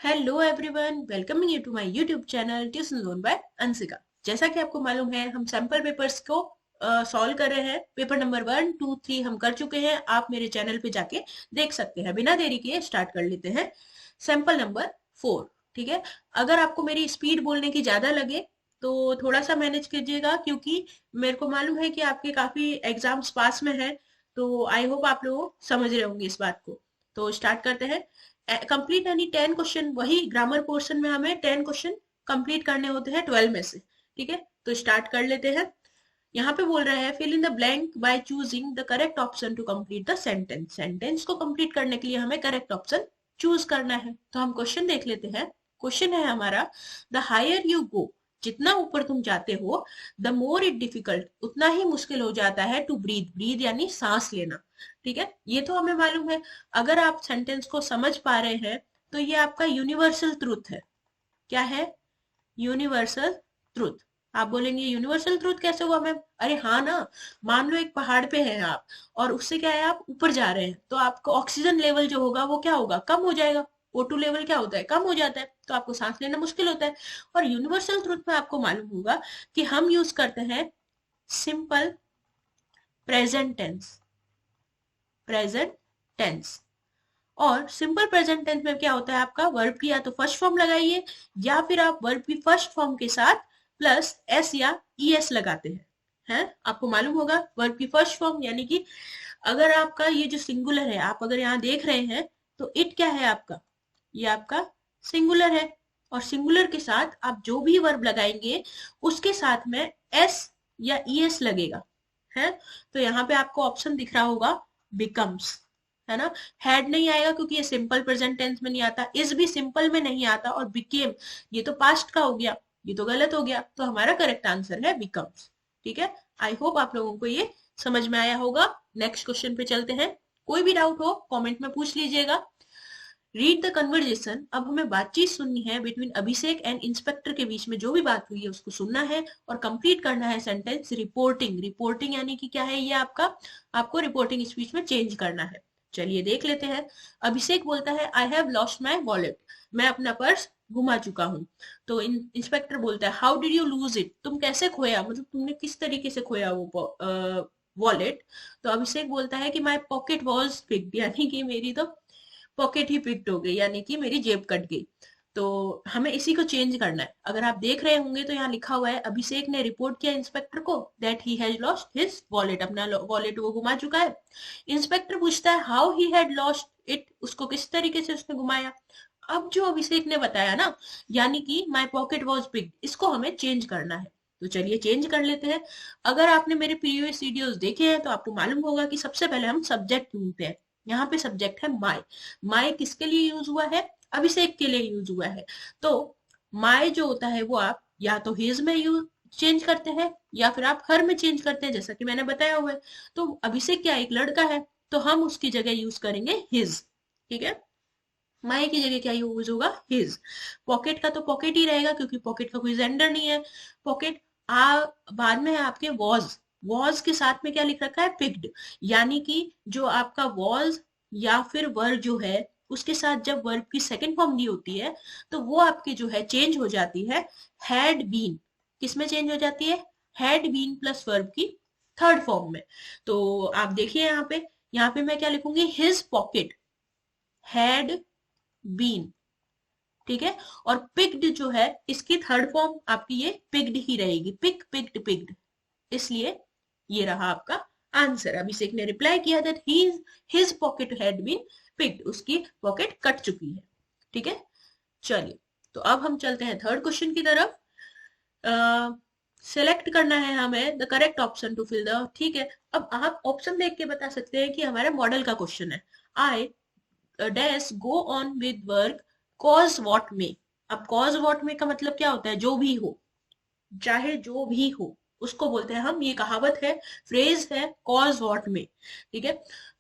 Hello everyone, welcoming you to my YouTube channel tuition zone by Anshika. जैसा कि आपको मालूम है, हम सैंपल पेपर्स को सॉल्व कर रहे हैं। पेपर नंबर 1, 2, 3 हम कर चुके हैं। आप मेरे चैनल पे जाके देख सकते हैं। बिना देरी किए स्टार्ट कर लेते हैं। Sample number 4। ठीक है। अगर आपको मेरी स्पीड बोलने की ज्यादा लगे तो थोड़ा सा मैनेज कीजिएगा, क्योंकि मेरे को मालूम है कि आपके काफी एग्जाम्स पास में है। तो आई होप आप लोग समझ रहे होंगे इस बात को। तो स्टार्ट करते हैं। कंप्लीट यानी 10 क्वेश्चन, वही ग्रामर पोर्शन में हमें 10 क्वेश्चन कंप्लीट करने होते हैं 12 में से। ठीक है, तो स्टार्ट कर लेते हैं। यहाँ पे बोल रहा है fill in the blank by choosing the correct option to complete the sentence. Sentence को कंप्लीट करने के लिए हमें करेक्ट ऑप्शन चूज करना है। तो हम क्वेश्चन देख लेते हैं। क्वेश्चन है हमारा, द हायर यू गो, जितना ऊपर तुम जाते हो, द मोर इट डिफिकल्ट, उतना ही मुश्किल हो जाता है टू ब्रीथ। ब्रीथ यानी सांस लेना। ठीक है, ये तो हमें मालूम है। अगर आप सेंटेंस को समझ पा रहे हैं तो ये आपका यूनिवर्सल ट्रूथ है। क्या है? Universal truth. आप बोलेंगे यूनिवर्सल ट्रूथ कैसे हुआ मैम? अरे हाँ ना। मान लो एक पहाड़ पे हैं आप, और उससे क्या है, आप ऊपर जा रहे हैं, तो आपका ऑक्सीजन लेवल जो होगा वो क्या होगा, कम हो जाएगा। O2 लेवल क्या होता है, कम हो जाता है, तो आपको सांस लेना मुश्किल होता है। और यूनिवर्सल ट्रूथ में आपको मालूम होगा कि हम यूज करते हैं simple present tense. Present tense. और सिंपल प्रेजेंट टेंस में क्या होता है, आपका वर्ब की या तो फर्स्ट फॉर्म लगाइए, या फिर आप वर्ब की फर्स्ट फॉर्म के साथ प्लस एस या ईएस लगाते हैं। हैं, आपको मालूम होगा वर्ब की फर्स्ट फॉर्म यानी कि अगर आपका ये जो सिंगुलर है, आप अगर यहाँ देख रहे हैं, तो इट क्या है आपका, ये आपका सिंगुलर है। और सिंगुलर के साथ आप जो भी वर्ब लगाएंगे उसके साथ में एस या ईएस लगेगा। है, तो यहाँ पे आपको ऑप्शन दिख रहा होगा बिकम्स, है ना। हैड नहीं आएगा क्योंकि ये सिंपल प्रेजेंट टेंस में नहीं आता, इज भी सिंपल में नहीं आता, और बिकेम ये तो पास्ट का हो गया, ये तो गलत हो गया। तो हमारा करेक्ट आंसर है बिकम्स। ठीक है, आई होप आप लोगों को ये समझ में आया होगा। नेक्स्ट क्वेश्चन पे चलते हैं। कोई भी डाउट हो कमेंट में पूछ लीजिएगा। Read the conversation. अब हमें बातचीत सुननी है बिटवीन अभिषेक एंड इंस्पेक्टर के बीच में जो भी बात हुई है उसको सुनना है और कंप्लीट करना है सेंटेंस। रिपोर्टिंग। रिपोर्टिंग यानी कि क्या है, ये आपका, आपको रिपोर्टिंग स्पीच में चेंज करना है। चलिए देख लेते हैं। अभिषेक बोलता है I have lost my wallet, मैं अपना पर्स घुमा चुका हूँ। तो इंस्पेक्टर बोलता है how did you lose it, तुम कैसे खोया, मतलब तुमने किस तरीके से खोया वो वॉलेट। तो अभिषेक बोलता है कि माई पॉकेट वॉज पिक्ड, यानी कि मेरी तो पॉकेट ही पिक्ड हो गई, यानी कि मेरी जेब कट गई। तो हमें इसी को चेंज करना है। अगर आप देख रहे होंगे तो यहाँ लिखा हुआ है अभिषेक ने रिपोर्ट किया इंस्पेक्टर को that he has lost his wallet, अपना वॉलेट वो घुमा चुका है। इंस्पेक्टर पूछता है how he had lost it, उसको किस तरीके से उसने घुमाया। अब जो अभिषेक ने बताया ना, यानी कि माई पॉकेट वॉज पिक्ड, इसको हमें चेंज करना है। तो चलिए चेंज कर लेते हैं। अगर आपने मेरे प्रीवियस वीडियोस देखे हैं तो आपको मालूम होगा कि सबसे पहले हम सब्जेक्ट ढूंढते हैं। यहाँ पे सब्जेक्ट है माई। माई किसके लिए यूज हुआ है, अभिषेक के लिए यूज हुआ है। तो माई जो होता है वो आप या तो हिज में यूज चेंज करते हैं या फिर आप हर में चेंज करते हैं, जैसा कि मैंने बताया हुआ है। तो अभिषेक क्या एक लड़का है, तो हम उसकी जगह यूज करेंगे हिज। ठीक है, माई की जगह क्या यूज होगा, हिज। पॉकेट का तो पॉकेट ही रहेगा क्योंकि पॉकेट का कोई जेंडर नहीं है। पॉकेट आ बाद में है आपके वॉज। वॉज के साथ में क्या लिख रखा है, पिक्ड, यानी कि जो आपका वॉज या फिर वर्ब जो है उसके साथ जब वर्ब की सेकंड फॉर्म दी होती है तो वो आपकी जो है चेंज हो जाती है हैड बीन। किस में चेंज हो जाती है, हैड बीन प्लस वर्ब की थर्ड फॉर्म में। तो आप देखिए यहाँ पे मैं क्या लिखूंगी, हिज पॉकेट हैड बीन। ठीक है, और पिक्ड जो है इसकी थर्ड फॉर्म आपकी ये पिक्ड ही रहेगी, पिक पिक्ड पिक्ड। इसलिए ये रहा आपका आंसर। अभिषेक ने रिप्लाई किया that his pocket had been picked, उसकी पॉकेट कट चुकी है। ठीक है, चलिए तो अब हम चलते हैं थर्ड क्वेश्चन की तरफ। सेलेक्ट करना है हमें the correct option to fill the, ठीक है। अब आप ऑप्शन देख के बता सकते हैं कि हमारे मॉडल का क्वेश्चन है। I dash go on with work cause what में। अब कॉज वॉट में का मतलब क्या होता है, जो भी हो, चाहे जो भी हो उसको बोलते हैं हम, ये कहावत है, फ्रेज है, कॉज वॉट में। ठीक है,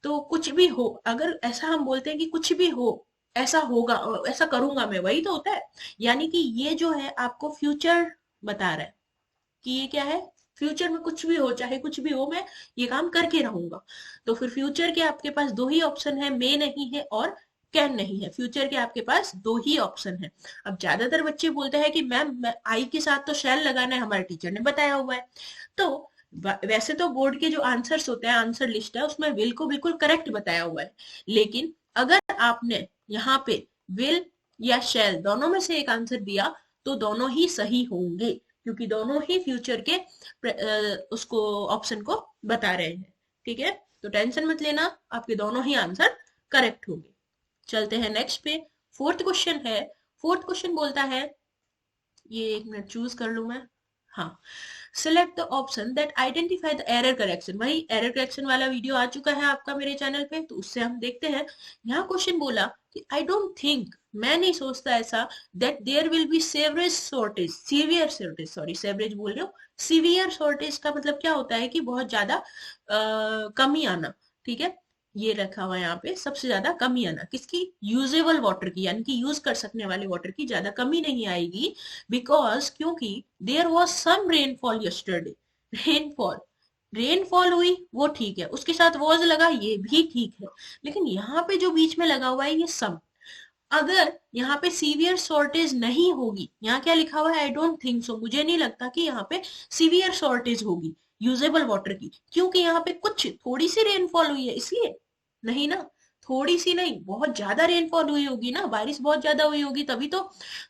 तो कुछ भी हो, अगर ऐसा हम बोलते हैं कि कुछ भी हो, ऐसा होगा, ऐसा करूंगा मैं, वही तो होता है। यानी कि ये जो है आपको फ्यूचर बता रहा है कि ये क्या है, फ्यूचर में कुछ भी हो, चाहे कुछ भी हो, मैं ये काम करके रहूंगा। तो फिर फ्यूचर के आपके पास दो ही ऑप्शन है, मे नहीं है और कैन नहीं है। फ्यूचर के आपके पास दो ही ऑप्शन है। अब ज्यादातर बच्चे बोलते हैं कि मैम आई के साथ तो शैल लगाना है, हमारे टीचर ने बताया हुआ है। तो वैसे तो बोर्ड के जो आंसर्स होते हैं, आंसर लिस्ट है, उसमें विल को बिल्कुल करेक्ट बताया हुआ है। लेकिन अगर आपने यहाँ पे विल या शैल दोनों में से एक आंसर दिया तो दोनों ही सही होंगे, क्योंकि दोनों ही फ्यूचर के उसको ऑप्शन को बता रहे हैं। ठीक है, तो टेंशन मत लेना, आपके दोनों ही आंसर करेक्ट होंगे। चलते हैं नेक्स्ट पे। फोर्थ क्वेश्चन है। फोर्थ क्वेश्चन बोलता है, ये एक मिनट चूज कर लू मैं। हाँ, select the option that identify the error correction. वही एरर करेक्शन वाला वीडियो आ चुका है आपका मेरे चैनल पे, तो उससे हम देखते हैं। यहाँ क्वेश्चन बोला कि आई डोंट थिंक, मैं नहीं सोचता ऐसा, that there will be sewerage shortage, severe shortage, sorry sewerage बोल रही हूँ। सीवियर शॉर्टेज का मतलब क्या होता है कि बहुत ज्यादा कमी आना। ठीक है, ये रखा हुआ है यहाँ पे, सबसे ज्यादा कमी आना किसकी, यूजेबल वाटर की, यानी कि यूज कर सकने वाले वाटर की ज्यादा कमी नहीं आएगी। बिकॉज क्योंकि there was some rainfall yesterday. Rainfall, rainfall हुई वो ठीक है, उसके साथ वॉज लगा ये भी ठीक है, लेकिन यहाँ पे जो बीच में लगा हुआ है ये सम। अगर यहाँ पे सीवियर शॉर्टेज नहीं होगी, यहाँ क्या लिखा हुआ है, आई डोंट थिंक सो, मुझे नहीं लगता कि यहाँ पे सीवियर शॉर्टेज होगी यूजेबल वाटर की, क्योंकि यहाँ पे कुछ थोड़ी सी रेनफॉल हुई है इसलिए। नहीं ना, थोड़ी सी नहीं, बहुत ज्यादा रेनफॉल हुई होगी ना, बारिश बहुत ज्यादा हुई होगी, तभी तो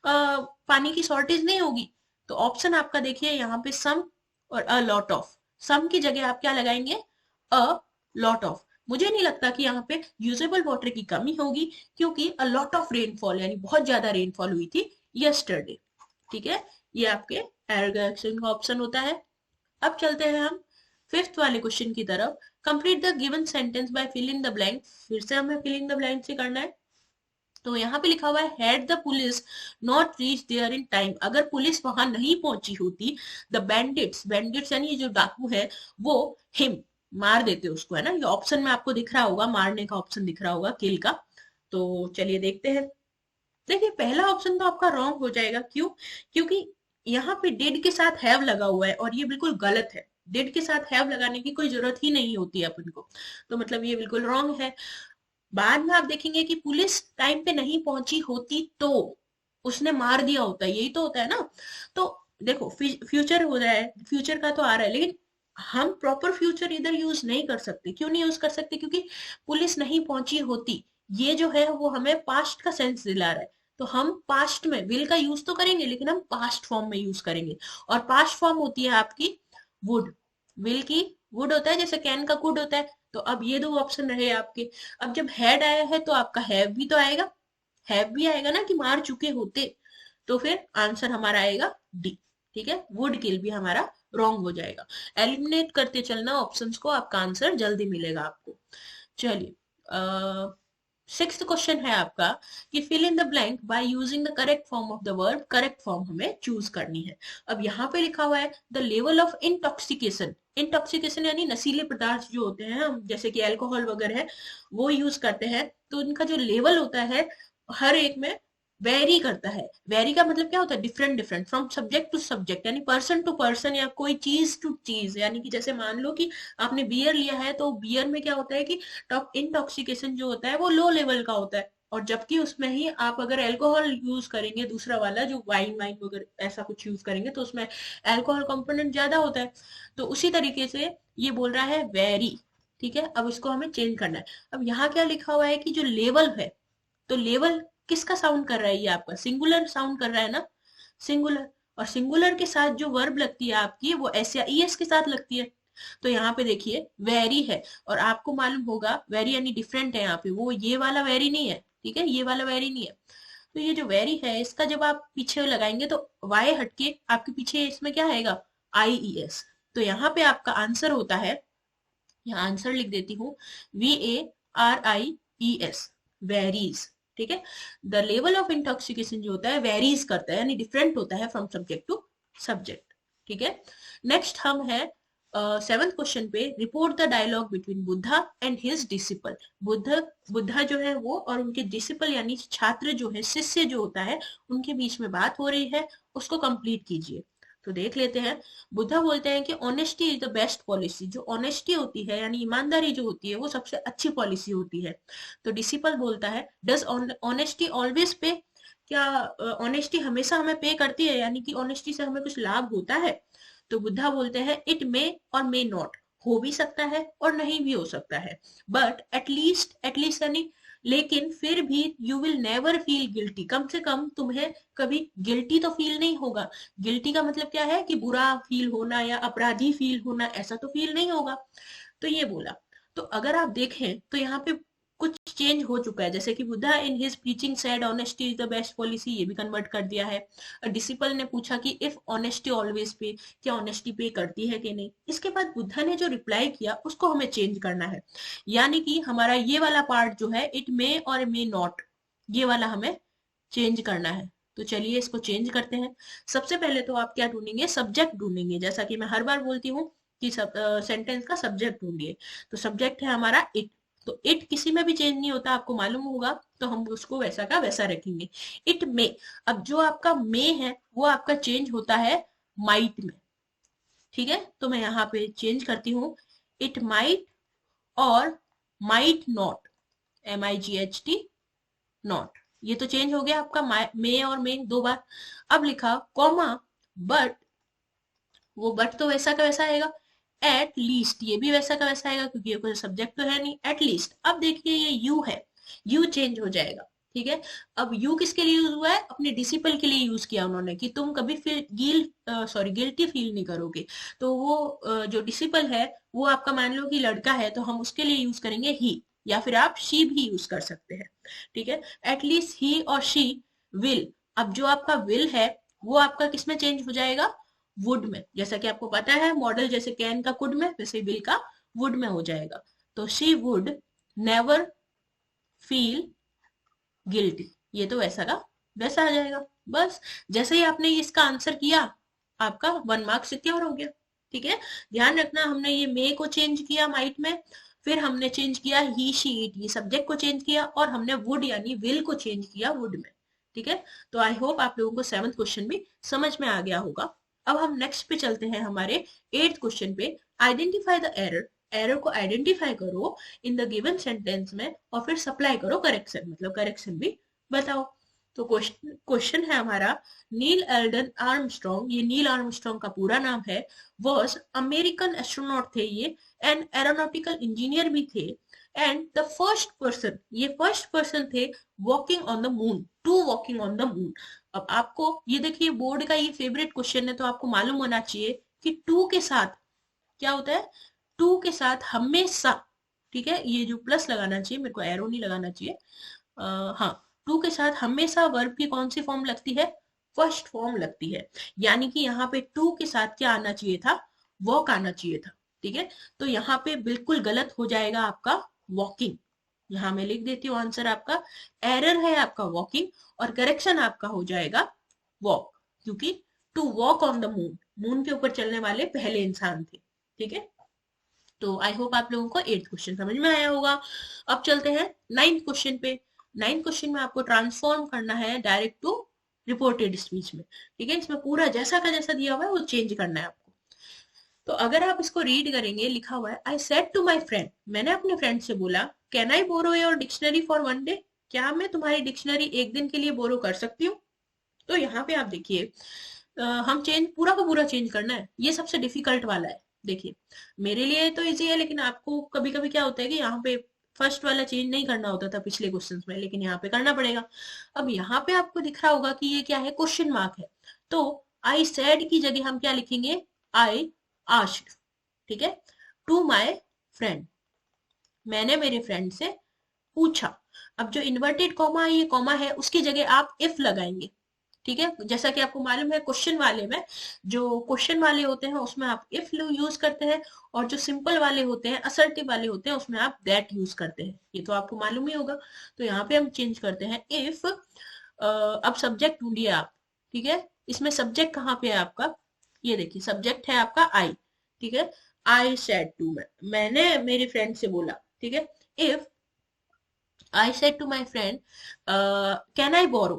पानी की शॉर्टेज नहीं होगी। तो ऑप्शन आपका देखिए यहाँ पे सम और अ लॉट ऑफ। सम की जगह आप क्या लगाएंगे, अ लॉट ऑफ। मुझे नहीं लगता कि यहाँ पे यूजेबल वाटर की कमी होगी, क्योंकि अ लॉट ऑफ रेनफॉल यानी बहुत ज्यादा रेनफॉल हुई थी यस्टरडे। ठीक है, ये आपके एरर का ऑप्शन होता है। अब चलते हैं हम फिफ्थ वाले क्वेश्चन की तरफ। Complete the given sentence by filling the blank. फिर से हमें फिलिंग द ब्लैंक से करना है। तो यहाँ पे लिखा हुआ है, had the police not reach there in time. अगर पुलिस वहां नहीं पहुंची होती, द बैंडिट्स, बैंडिट्स यानी जो डाकू है, वो हिम, मार देते उसको, है ना। ये ऑप्शन में आपको दिख रहा होगा, मारने का ऑप्शन दिख रहा होगा, किल का। तो चलिए देखते हैं। देखिए पहला ऑप्शन तो आपका रॉन्ग हो जाएगा। क्यों, क्योंकि यहाँ पे डिड के साथ हैव लगा हुआ है और ये बिल्कुल गलत है। डिड के साथ हैव लगाने की कोई जरूरत ही नहीं होती है अपन को, तो मतलब ये बिल्कुल रॉन्ग है। बाद में आप देखेंगे कि पुलिस टाइम पे नहीं पहुंची होती तो उसने मार दिया होता, यही तो होता है ना। तो देखो फ्यूचर हो रहा है, फ्यूचर का तो आ रहा है, लेकिन हम प्रॉपर फ्यूचर इधर यूज नहीं कर सकते। क्यों नहीं यूज कर सकते, क्योंकि पुलिस नहीं पहुंची होती, ये जो है वो हमें पास्ट का सेंस दिला रहा है। तो हम पास्ट में विल का यूज तो करेंगे, लेकिन हम पास्ट फॉर्म में यूज करेंगे, और पास्ट फॉर्म होती है आपकी वुड। विल की वुड होता है, जैसे कैन का कुड होता है। तो अब ये दो ऑप्शन रहे आपके। अब जब हैड आया है तो आपका हैव भी तो आएगा, हैव भी आएगा ना कि मार चुके होते। तो फिर आंसर हमारा आएगा डी। ठीक है, वुड किल भी हमारा रॉन्ग हो जाएगा। एलिमिनेट करते चलना ऑप्शंस को, आपका आंसर जल्दी मिलेगा आपको। चलिए सिक्स्थ क्वेश्चन है आपका कि fill in the blank by using the correct form of the verb. Correct form हमें चूज करनी है। अब यहाँ पे लिखा हुआ है the level of intoxication. Intoxication यानी नशीले पदार्थ जो होते हैं, हम जैसे कि अल्कोहल वगैरह है वो यूज करते हैं, तो उनका जो लेवल होता है हर एक में वेरी करता है। वेरी का मतलब क्या होता है, different different, from subject to subject, यानी पर्सन टू पर्सन, या कोई चीज टू चीज। यानी कि जैसे मान लो कि आपने बियर लिया है, तो बियर में क्या होता है कि इंटॉक्सिकेशन जो होता है वो लो लेवल का होता है, और जबकि उसमें ही आप अगर अल्कोहल यूज करेंगे, दूसरा वाला जो वाइन वाइन वगैरह ऐसा कुछ यूज करेंगे, तो उसमें अल्कोहल कंपोनेंट ज्यादा होता है। तो उसी तरीके से ये बोल रहा है वेरी। ठीक है, अब इसको हमें चेंज करना है। अब यहाँ क्या लिखा हुआ है कि जो लेवल है, तो लेवल किसका साउंड कर रहा है, ये आपका सिंगुलर साउंड कर रहा है ना, सिंगुलर। और सिंगुलर के साथ जो वर्ब लगती है आपकी, वो एस या ईएस के साथ लगती है। तो यहाँ पे देखिए वेरी है, और आपको मालूम होगा वेरी यानी डिफरेंट है यहाँ पे, वो ये वाला वेरी नहीं है। ठीक है, ये वाला वेरी नहीं है। तो ये जो वेरी है, इसका जब आप पीछे लगाएंगे तो वाई हटके आपके पीछे इसमें क्या आएगा, आई ई एस। तो यहाँ पे आपका आंसर होता है, यहाँ आंसर लिख देती हूँ, VARIES, वेरीज। ठीक है, द लेवल ऑफ इंटॉक्सिकेशन जो होता है वेरीज करता है, यानी डिफरेंट होता है फ्रॉम सब्जेक्ट टू सब्जेक्ट। ठीक है, नेक्स्ट हम है सेवंथ क्वेश्चन पे। Report the dialogue between Buddha and his disciple. Buddha जो है वो और उनके डिसिपल यानी छात्र जो है, शिष्य जो होता है, उनके बीच में बात हो रही है, उसको कंप्लीट कीजिए। तो देख लेते हैं। बुद्धा बोलते हैं कि honesty is the best policy. जो ऑनेस्टी होती है यानी ईमानदारी जो होती है वो सबसे अच्छी पॉलिसी होती है। तो डिसिपल बोलता है डज ऑनेस्टी ऑलवेज पे। क्या ऑनेस्टी हमेशा हमें पे करती है, यानी कि ऑनेस्टी से हमें कुछ लाभ होता है? तो बुद्धा बोलते हैं इट मे और मे नॉट। हो भी सकता है और नहीं भी हो सकता है। बट एटलीस्ट यानी लेकिन फिर भी you will never feel guilty. कम से कम तुम्हें कभी गिल्टी तो फील नहीं होगा। गिल्टी का मतलब क्या है कि बुरा फील होना या अपराधी फील होना, ऐसा तो फील नहीं होगा। तो ये बोला। तो अगर आप देखें तो यहाँ पे कुछ चेंज हो चुका है, जैसे कि Buddha in his preaching said honesty is the best policy, ये भी कन्वर्ट कर दिया है। डिसिपल ने पूछा कि इफ ऑनेस्टी ऑलवेज पे, क्या ऑनेस्टी पे करती है कि नहीं। इसके बाद बुद्धा ने जो रिप्लाई किया उसको हमें चेंज करना है, यानी कि हमारा ये वाला पार्ट जो है इट मे और मे नॉट, ये वाला हमें चेंज करना है। तो चलिए इसको चेंज करते हैं। सबसे पहले तो आप क्या ढूंढेंगे, सब्जेक्ट ढूंढेंगे। जैसा कि मैं हर बार बोलती हूँ कि सेंटेंस का सब्जेक्ट ढूंढिए। तो सब्जेक्ट है हमारा इट। तो इट किसी में भी चेंज नहीं होता, आपको मालूम होगा, तो हम उसको वैसा का वैसा रखेंगे। It may. अब जो आपका मे है वो आपका चेंज होता है माइट में। ठीक है, तो मैं यहाँ पे चेंज करती हूँ इट माइट और माइट नॉट, MIGHT नॉट। ये तो चेंज हो गया आपका मे और मे दो बार। अब लिखा कॉमा बट, वो बट तो वैसा का वैसा आएगा। एट लीस्ट, ये भी वैसा का वैसा आएगा क्योंकि ये कोई सब्जेक्ट तो है नहीं। At least. अब देखिए ये यू है, यू चेंज हो जाएगा। ठीक है, अब यू किसके लिए यूज हुआ है, अपने डिसिपल के लिए यूज किया उन्होंने कि तुम कभी फिर गिल्टी फील नहीं करोगे। तो वो जो डिसिपल है वो आपका मान लो कि लड़का है, तो हम उसके लिए यूज करेंगे ही, या फिर आप शी भी यूज कर सकते हैं। ठीक है, एटलीस्ट ही और शी विल। अब जो आपका विल है वो आपका किस में चेंज हो जाएगा, वुड में। जैसा कि आपको पता है मॉडल जैसे कैन का कुड में, वैसे विल का वुड में हो जाएगा। तो she would never feel guilty, ये तो वैसा का वैसा आ जाएगा। बस, जैसे ही आपने इसका आंसर किया आपका 1 मार्क सिक्योर हो गया। ठीक है, ध्यान रखना हमने ये मे को चेंज किया माइट में, फिर हमने चेंज किया ही शी इट, ये सब्जेक्ट को चेंज किया, और हमने वुड यानी विल को चेंज किया वुड में। ठीक है, तो आई होप आप लोगों को 7th क्वेश्चन भी समझ में आ गया होगा। अब हम नेक्स्ट पे चलते हैं हमारे 8th क्वेश्चन पे। Identify the error. एरर को आइडेंटिफाई करो इन द गिवन सेंटेंस में और फिर सप्लाई करो करेक्शन, मतलब करेक्शन भी बताओ। तो क्वेश्चन है हमारा, नील एल्डन आर्मस्ट्रॉन्ग, ये नील आर्मस्ट्रॉन्ग का पूरा नाम है, वॉज अमेरिकन एस्ट्रोनॉट थे ये, एंड एरोनॉटिकल इंजीनियर भी थे, एंड द फर्स्ट पर्सन, ये फर्स्ट पर्सन थे walking on the moon, to walking on the moon. अब आपको ये देखिए बोर्ड का ये फेवरेट क्वेश्चन है, तो आपको मालूम होना चाहिए कि टू के साथ क्या होता है, टू के साथ हमेशा, ठीक है, ये जो प्लस लगाना चाहिए, मेरे को एरो नहीं लगाना चाहिए, हाँ, टू के साथ हमेशा वर्ब की कौन सी फॉर्म लगती है, फर्स्ट फॉर्म लगती है। यानी कि यहाँ पे टू के साथ क्या आना चाहिए था, वॉक आना चाहिए था। ठीक है, तो यहाँ पे बिल्कुल गलत हो जाएगा आपका वॉकिंग। यहाँ मैं लिख देती हूँ आंसर आपका, एरर है आपका वॉकिंग और करेक्शन आपका हो जाएगा वॉक, क्योंकि to walk on the moon, moon के ऊपर चलने वाले पहले इंसान थे। ठीक है, तो आई होप आप लोगों को 8th क्वेश्चन समझ में आया होगा। अब चलते हैं 9th क्वेश्चन पे। 9th क्वेश्चन में आपको ट्रांसफॉर्म करना है डायरेक्ट टू रिपोर्टेड स्पीच में। ठीक है, इसमें पूरा जैसा का जैसा दिया हुआ है वो चेंज करना है आपको। तो अगर आप इसको रीड करेंगे, लिखा हुआ है I said to my friend, मैंने अपने फ्रेंड से बोला, can I borrow your dictionary for 1 day, क्या मैं तुम्हारी डिक्शनरी एक दिन के लिए बोरो कर सकती हूँ। तो यहाँ पे आप देखिए, हम चेंज पूरा का पूरा चेंज करना है, ये सबसे डिफिकल्ट वाला है। देखिए मेरे लिए तो इजी है, लेकिन आपको कभी कभी क्या होता है कि यहाँ पे फर्स्ट वाला चेंज नहीं करना होता था पिछले क्वेश्चन में, लेकिन यहाँ पे करना पड़ेगा। अब यहाँ पे आपको दिख रहा होगा कि ये क्या है, क्वेश्चन मार्क है। तो आई सेड की जगह हम क्या लिखेंगे, आई आस्क्ड। ठीक है, टू माई फ्रेंड, मैंने मेरे फ्रेंड से पूछा। अब जो इन्वर्टेड कॉमा ये कॉमा है उसकी जगह आप इफ लगाएंगे। ठीक है, जैसा कि आपको मालूम है क्वेश्चन वाले में, जो क्वेश्चन वाले होते हैं उसमें आप इफ यूज करते हैं, और जो सिंपल वाले होते हैं, असर्टिव वाले होते हैं, उसमें आप दैट यूज करते हैं। ये तो आपको मालूम ही होगा। तो यहाँ पे हम चेंज करते हैं इफ। अब सब्जेक्ट ढूंढिए आप। ठीक है, इसमें सब्जेक्ट कहाँ पे है आपका, ये देखिए सब्जेक्ट है आपका आई। ठीक है, आई सेड टू, मैंने मेरी फ्रेंड से बोला। ठीक है, if I said to my friend can I borrow,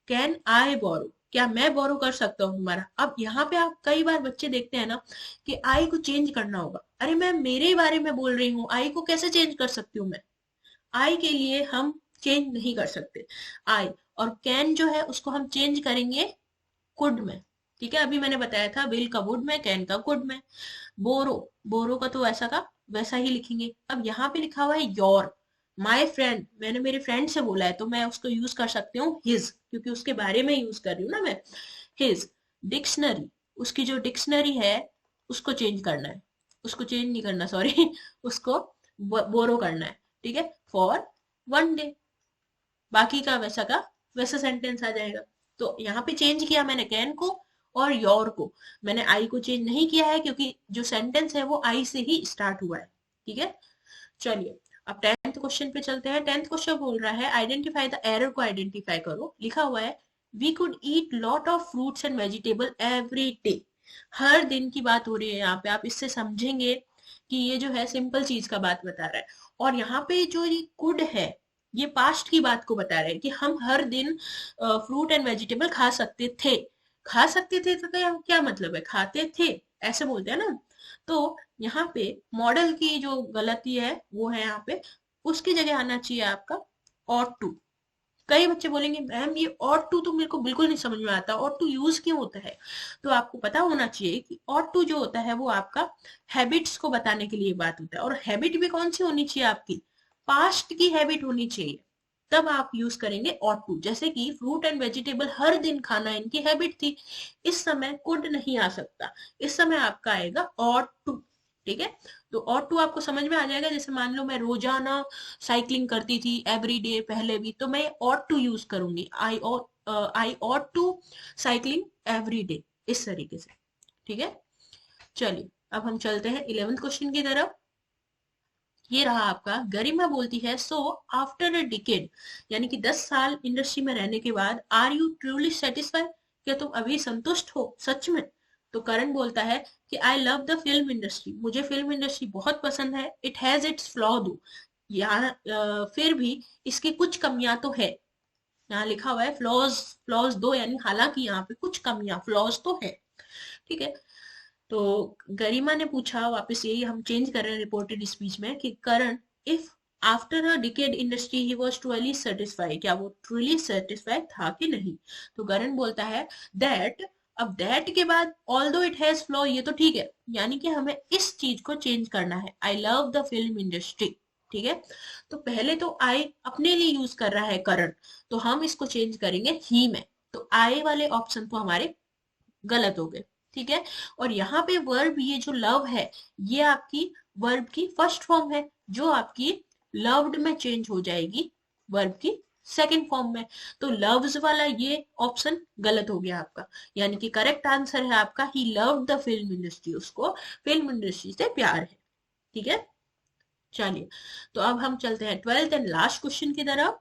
can I borrow, क्या मैं बोरो कर सकता हूँ तुम्हारा? अब यहाँ पे आप कई बार बच्चे देखते हैं ना कि आई को चेंज करना होगा। अरे मैं मेरे ही बारे में बोल रही हूँ, आई को कैसे चेंज कर सकती हूँ मैं? आई के लिए हम चेंज नहीं कर सकते। आई और कैन जो है उसको हम चेंज करेंगे कुड में। ठीक है, अभी मैंने बताया था विल का वुड में, कैन का कुड में। बोरो, बोरो का तो वैसा का वैसा ही लिखेंगे। अब यहाँ पे लिखा हुआ है योर, माय फ्रेंड, मैंने मेरे फ्रेंड से बोला है तो मैं उसको यूज कर सकती हूँ हिज, क्योंकि उसके बारे में यूज कर रही हूँ ना मैं। हिज डिक्शनरी, उसकी जो डिक्शनरी है उसको चेंज करना है, उसको चेंज नहीं करना सॉरी उसको बोरो करना है। ठीक है, फॉर वन डे, बाकी का वैसा सेंटेंस आ जाएगा। तो यहाँ पे चेंज किया मैंने कैन को और योर को, मैंने आई को चेंज नहीं किया है क्योंकि जो सेंटेंस है वो आई से ही स्टार्ट हुआ है। ठीक है, चलिए अब 10th क्वेश्चन पे चलते हैं। 10th क्वेश्चन बोल रहा है आइडेंटिफाई द एरर को आइडेंटिफाई करो। लिखा हुआ है we could eat lot of fruits and vegetable every day. हर दिन की बात हो रही है यहाँ पे, आप इससे समझेंगे कि ये जो है सिंपल चीज का बात बता रहा है। और यहाँ पे जो ये कुड है ये पास्ट की बात को बता रहे हैं कि हम हर दिन फ्रूट एंड वेजिटेबल खा सकते थे। खा सकते थे तो क्या क्या मतलब है, खाते थे ऐसे बोलते हैं ना। तो यहाँ पे मॉडल की जो गलती है वो है यहाँ पे, उसकी जगह आना चाहिए आपका ought टू। कई बच्चे बोलेंगे मैम ये ought टू तो मेरे को बिल्कुल नहीं समझ में आता, ought टू यूज क्यों होता है? तो आपको पता होना चाहिए कि ought टू जो होता है वो आपका हैबिट्स को बताने के लिए बात होता है। और हैबिट भी कौन सी होनी चाहिए आपकी? पास्ट की हैबिट होनी चाहिए, तब आप यूज करेंगे ought टू। जैसे कि फ्रूट एंड वेजिटेबल हर दिन खाना इनकी हैबिट थी, इस समय कुड नहीं आ सकता, इस समय आपका आएगा ought टू। ठीक है, तो ought टू आपको समझ में आ जाएगा। जैसे मान लो मैं रोजाना साइकिलिंग करती थी एवरी डे पहले भी, तो मैं ought टू यूज करूंगी, I ought to cycling every day, इस तरीके से। ठीक है, चलिए अब हम चलते हैं 11th क्वेश्चन की तरफ। ये रहा आपका, गरिमा बोलती है सो आफ्टर अ डिकेड, यानी कि 10 साल इंडस्ट्री में रहने के बाद आर यू ट्रूली सेटिस्फाइड, क्या तुम अभी संतुष्ट हो सच में? तो करण बोलता है कि I love the film industry, मुझे फिल्म इंडस्ट्री बहुत पसंद है। इट हैज इट्स फ्लॉ दो, यहाँ फिर भी इसकी कुछ कमियां तो है। यहाँ लिखा हुआ है फ्लॉज, फ्लॉज दो, यानी हालांकि यहाँ पे कुछ कमियां फ्लॉज तो है। ठीक है, तो गरिमा ने पूछा वापस, यही हम चेंज कर रहे हैं रिपोर्टेड स्पीच में, कि Karan if after a decade industry he was truly satisfied, क्या वो ट्रूली सेटिस्फाइड था कि नहीं? तो करण बोलता है दैट, अब दैट के बाद ऑल्दो इट हैज फ्लॉ, ये तो ठीक है, यानी कि हमें इस चीज को चेंज करना है, I love the film industry. ठीक है, तो पहले तो आई अपने लिए यूज कर रहा है करण, तो हम इसको चेंज करेंगे ही में। तो आई वाले ऑप्शन तो हमारे गलत हो गए। ठीक है, और यहाँ पे वर्ब, ये जो लव है ये आपकी वर्ब की फर्स्ट फॉर्म है, जो आपकी लव्ड में चेंज हो जाएगी वर्ब की सेकंड फॉर्म में। तो लव्स वाला ये ऑप्शन गलत हो गया आपका, यानी कि करेक्ट आंसर है आपका he loved the film industry, उसको फिल्म इंडस्ट्री से प्यार है। ठीक है, चलिए तो अब हम चलते हैं 12th एंड लास्ट क्वेश्चन की तरफ।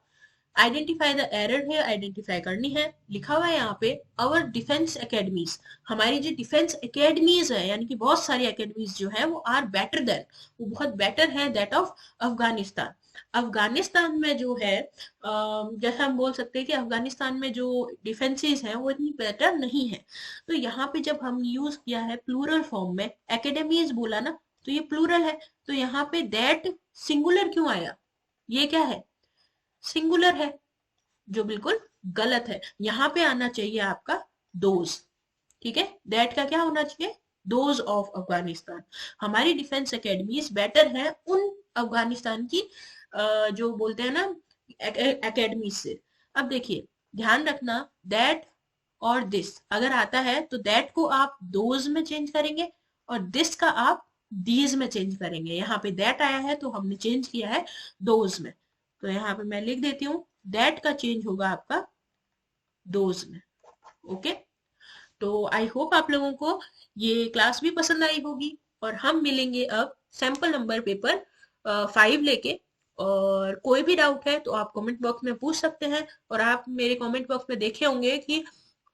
आइडेंटिफाई द एरर है, आइडेंटिफाई करनी है। लिखा हुआ है यहाँ पे अवर डिफेंस एकेडमीज, हमारी जो डिफेंस एकेडमीज है, यानी कि बहुत सारी एकेडमीज जो है वो आर बेटर देन, वो बहुत बेटर है दैट ऑफ अफगानिस्तान। अफगानिस्तान में जो है जैसा हम बोल सकते हैं कि अफगानिस्तान में जो डिफेंसेस हैं वो इतनी बेटर नहीं है। तो यहाँ पे जब हम यूज किया है प्लूरल फॉर्म में, एकेडमीज बोला ना, तो ये प्लूरल है, तो यहाँ पे दैट सिंगुलर क्यों आया? ये क्या है? सिंगुलर है, जो बिल्कुल गलत है। यहाँ पे आना चाहिए आपका दोज। ठीक है, दैट का क्या होना चाहिए? Those of Afghanistan. हमारी डिफेंस एकेडमीज बेटर है उन अफगानिस्तान की जो बोलते हैं ना एकेडमी से। अब देखिए ध्यान रखना, दैट और दिस अगर आता है तो दैट को आप दोज में चेंज करेंगे और दिस का आप दीज में चेंज करेंगे। यहाँ पे दैट आया है तो हमने चेंज किया है दोज में, तो यहाँ पे मैं लिख देती हूँ दैट का चेंज होगा आपका दोज में। ओके, तो आई होप आप लोगों को ये क्लास भी पसंद आई होगी, और हम मिलेंगे अब सैंपल नंबर पेपर 5 लेके। और कोई भी डाउट है तो आप कमेंट बॉक्स में पूछ सकते हैं, और आप मेरे कमेंट बॉक्स में देखे होंगे कि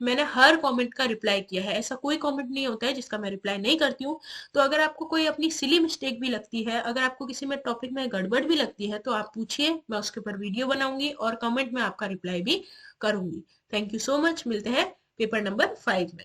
मैंने हर कमेंट का रिप्लाई किया है, ऐसा कोई कमेंट नहीं होता है जिसका मैं रिप्लाई नहीं करती हूँ। तो अगर आपको कोई अपनी सिली मिस्टेक भी लगती है, अगर आपको किसी में टॉपिक में गड़बड़ भी लगती है, तो आप पूछिए, मैं उसके ऊपर वीडियो बनाऊंगी और कमेंट में आपका रिप्लाई भी करूंगी। थैंक यू सो मच, मिलते हैं पेपर नंबर 5 में।